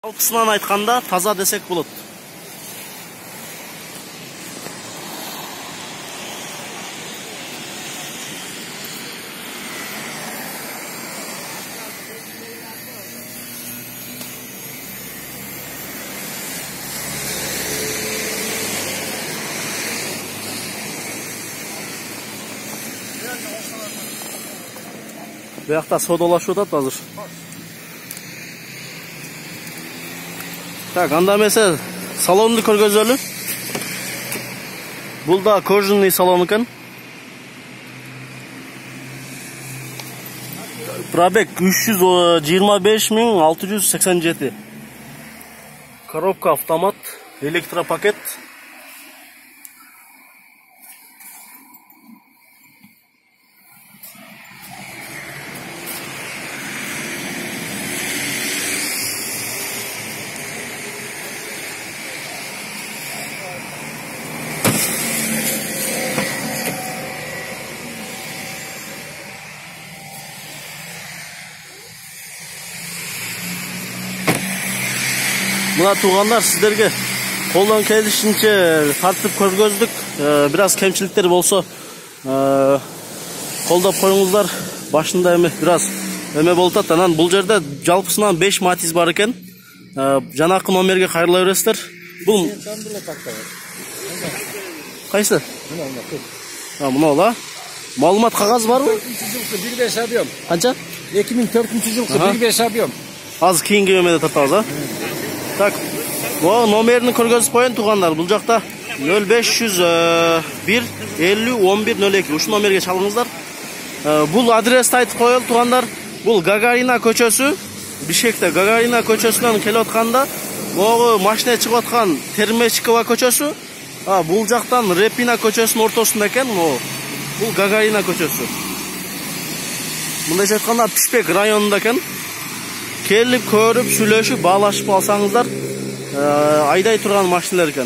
Алқысынан айтканда таза десек болот. Буякта содалашып атат азыр. Так, анда эмесе салонду көргөзөлү. Бул да кожаный салон экен. Пробег 325.687. Коробка автомат, электропакет. Мына тугандар, сиздерге колдон келишинче тартып көргөздүк. Бираз кемчиликтер болсо колдоп коюңуздар. Башында эме бираз эме болуп атат. Анан бул жерде жалпысынан 5 матиз бар экен. Жанакы номерге кайрыла бересиздер. Бул кайсы? Мына ола. Маалымат кагаз барбы? 1.5 объем. Канча? 2004-жылкы 1.5 объем. Азыр кийинки эмеде тартабыз, а? Так, номерин көргөзүп коеюн тугандар. Бул жакта 0501 50 11 02. Ушу номерге чалыңыздар. Бул адрести айтып коелу тугандар. Бул Гагарина көчөсү. Бишкекте Гагарина көчөсүнөн келип атканда, могу машина чыгып аткан Термечкова көчөсү. Бул жактан Репина көчөсүнүн ортосунда экен. Бул Гагарина көчөсү. Мындайча айтканда Пишпек районунда экен. Келип көрүп, сүйлөшүп, баалашып алсаңыздар, айдай турган машиналар экен.